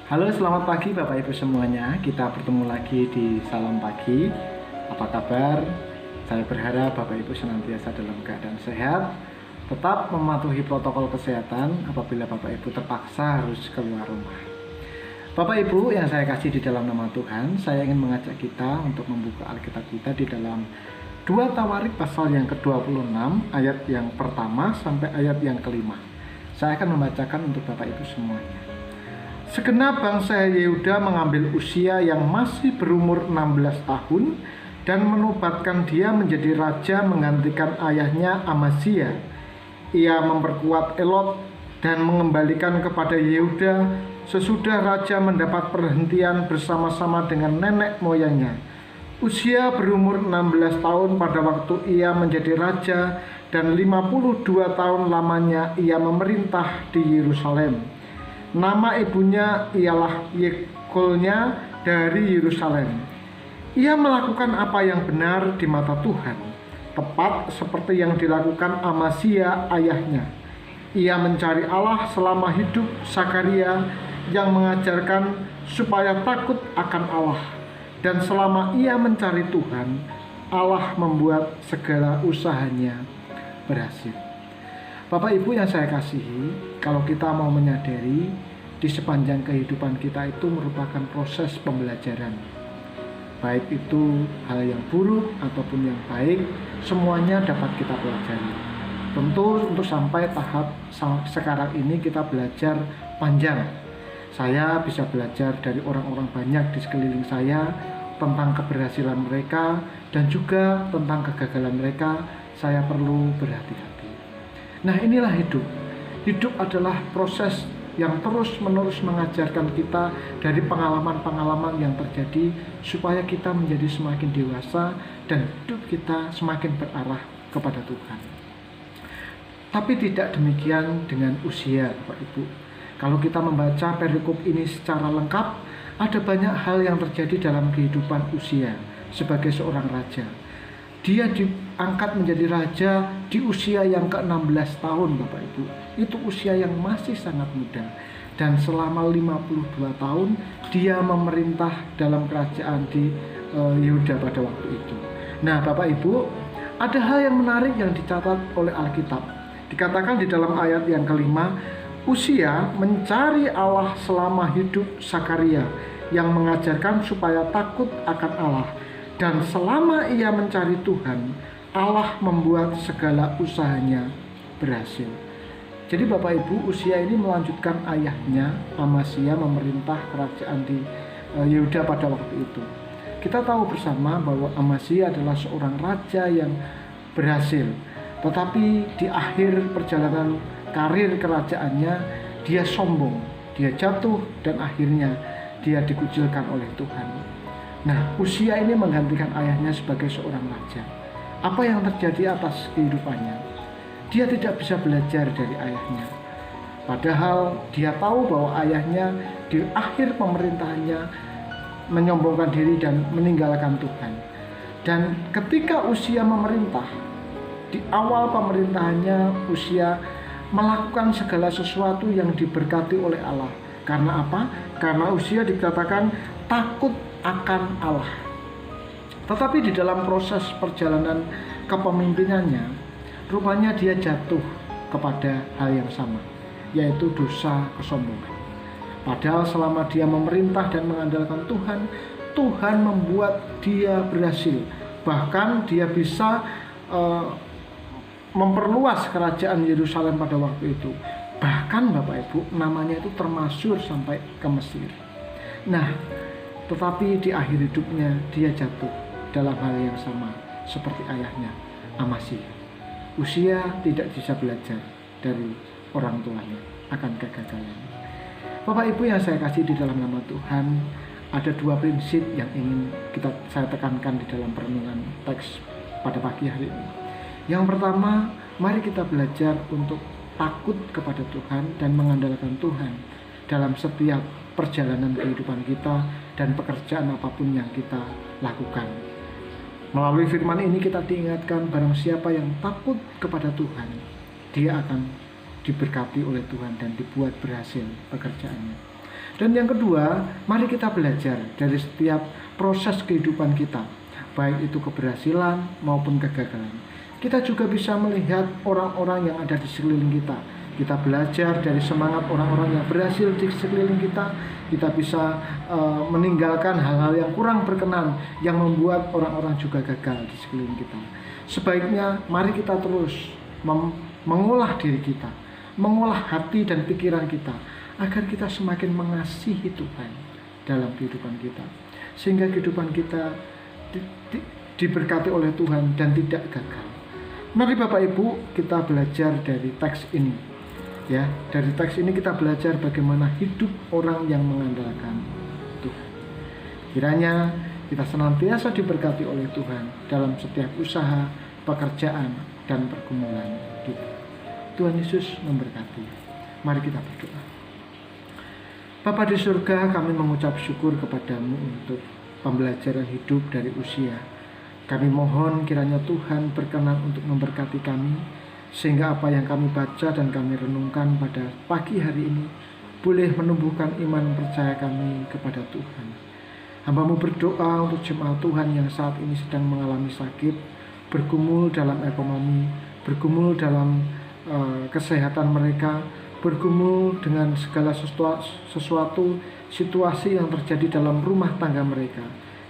Halo, selamat pagi Bapak Ibu semuanya. Kita bertemu lagi di Salam Pagi. Apa kabar? Saya berharap Bapak Ibu senantiasa dalam keadaan sehat, tetap mematuhi protokol kesehatan apabila Bapak Ibu terpaksa harus keluar rumah. Bapak Ibu yang saya kasih di dalam nama Tuhan, saya ingin mengajak kita untuk membuka Alkitab kita di dalam 2 Tawarik pasal yang ke-26 ayat yang pertama sampai ayat yang kelima. Saya akan membacakan untuk Bapak Ibu semuanya. Segenap bangsa Yehuda mengambil Uzia yang masih berumur 16 tahun dan menobatkan dia menjadi raja menggantikan ayahnya Amazia. Ia memperkuat Elot dan mengembalikan kepada Yehuda sesudah raja mendapat perhentian bersama-sama dengan nenek moyangnya. Uzia berumur 16 tahun pada waktu ia menjadi raja dan 52 tahun lamanya ia memerintah di Yerusalem. Nama ibunya ialah Yekolnya dari Yerusalem. Ia melakukan apa yang benar di mata Tuhan, tepat seperti yang dilakukan Amazia ayahnya. Ia mencari Allah selama hidup Sakaria yang mengajarkan supaya takut akan Allah. Dan selama ia mencari Tuhan, Allah membuat segala usahanya berhasil. Bapak Ibu yang saya kasihi, kalau kita mau menyadari di sepanjang kehidupan kita itu merupakan proses pembelajaran. Baik itu hal yang buruk ataupun yang baik, semuanya dapat kita pelajari. Tentu untuk sampai tahap sekarang ini kita belajar panjang. Saya bisa belajar dari orang-orang banyak di sekeliling saya tentang keberhasilan mereka dan juga tentang kegagalan mereka. Saya perlu berhati-hati. Nah, inilah hidup. Hidup adalah proses yang terus-menerus mengajarkan kita dari pengalaman-pengalaman yang terjadi supaya kita menjadi semakin dewasa dan hidup kita semakin berarah kepada Tuhan. Tapi tidak demikian dengan Uzia, Bapak Ibu. Kalau kita membaca perikop ini secara lengkap, ada banyak hal yang terjadi dalam kehidupan Uzia sebagai seorang raja. Dia diangkat menjadi raja di usia yang ke-16 tahun, Bapak Ibu. Itu usia yang masih sangat muda. Dan selama 52 tahun dia memerintah dalam kerajaan di Yehuda pada waktu itu. Nah, Bapak Ibu, ada hal yang menarik yang dicatat oleh Alkitab. Dikatakan di dalam ayat yang kelima, Uzia mencari Allah selama hidup Sakaria yang mengajarkan supaya takut akan Allah. Dan selama ia mencari Tuhan, Allah membuat segala usahanya berhasil. Jadi Bapak Ibu, Uzia ini melanjutkan ayahnya Amazia memerintah kerajaan di Yehuda pada waktu itu. Kita tahu bersama bahwa Amazia adalah seorang raja yang berhasil. Tetapi di akhir perjalanan karir kerajaannya, dia sombong, dia jatuh dan akhirnya dia dikucilkan oleh Tuhan. Nah, Uzia ini menggantikan ayahnya sebagai seorang raja. Apa yang terjadi atas kehidupannya? Dia tidak bisa belajar dari ayahnya. Padahal dia tahu bahwa ayahnya di akhir pemerintahannya menyombongkan diri dan meninggalkan Tuhan. Dan ketika Uzia memerintah, di awal pemerintahannya Uzia melakukan segala sesuatu yang diberkati oleh Allah. Karena apa? Karena Uzia dikatakan takut akan Allah. Tetapi di dalam proses perjalanan kepemimpinannya, rupanya dia jatuh kepada hal yang sama, yaitu dosa kesombongan. Padahal selama dia memerintah dan mengandalkan Tuhan, Tuhan membuat dia berhasil. Bahkan dia bisa memperluas kerajaan Yerusalem pada waktu itu. Bahkan Bapak Ibu, namanya itu termasyhur sampai ke Mesir. Nah, tetapi di akhir hidupnya dia jatuh dalam hal yang sama seperti ayahnya Amazia. Uzia tidak bisa belajar dari orang tuanya akan kegagalan. Bapak Ibu yang saya kasih di dalam nama Tuhan, ada dua prinsip yang ingin saya tekankan di dalam perenungan teks pada pagi hari ini. Yang pertama, mari kita belajar untuk takut kepada Tuhan dan mengandalkan Tuhan dalam setiap perjalanan kehidupan kita dan pekerjaan apapun yang kita lakukan. Melalui firman ini kita diingatkan barang siapa yang takut kepada Tuhan, dia akan diberkati oleh Tuhan dan dibuat berhasil pekerjaannya. Dan yang kedua, mari kita belajar dari setiap proses kehidupan kita, baik itu keberhasilan maupun kegagalan. Kita juga bisa melihat orang-orang yang ada di sekeliling kita. Kita belajar dari semangat orang-orang yang berhasil di sekeliling kita. Kita bisa meninggalkan hal-hal yang kurang berkenan yang membuat orang-orang juga gagal di sekeliling kita. Sebaiknya mari kita terus mengolah diri kita, mengolah hati dan pikiran kita, agar kita semakin mengasihi Tuhan dalam kehidupan kita, sehingga kehidupan kita diberkati oleh Tuhan dan tidak gagal. Mari Bapak Ibu kita belajar dari teks ini. Ya, dari teks ini kita belajar bagaimana hidup orang yang mengandalkan Tuhan. Kiranya kita senantiasa diberkati oleh Tuhan dalam setiap usaha, pekerjaan, dan pergumulan kita. Tuhan Yesus memberkati. Mari kita berdoa. Bapa di surga, kami mengucap syukur kepadamu untuk pembelajaran hidup dari usia. Kami mohon kiranya Tuhan berkenan untuk memberkati kami, sehingga apa yang kami baca dan kami renungkan pada pagi hari ini boleh menumbuhkan iman percaya kami kepada Tuhan. Hamba-Mu berdoa untuk jemaat Tuhan yang saat ini sedang mengalami sakit, bergumul dalam ekonomi, bergumul dalam kesehatan mereka, bergumul dengan segala sesuatu situasi yang terjadi dalam rumah tangga mereka.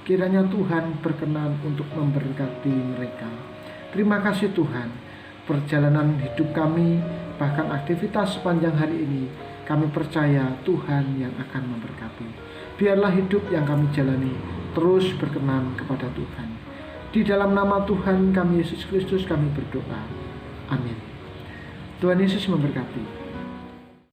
Kiranya Tuhan berkenan untuk memberkati mereka. Terima kasih Tuhan. Perjalanan hidup kami, bahkan aktivitas sepanjang hari ini, kami percaya Tuhan yang akan memberkati. Biarlah hidup yang kami jalani terus berkenan kepada Tuhan. Di dalam nama Tuhan kami Yesus Kristus kami berdoa. Amin. Tuhan Yesus memberkati.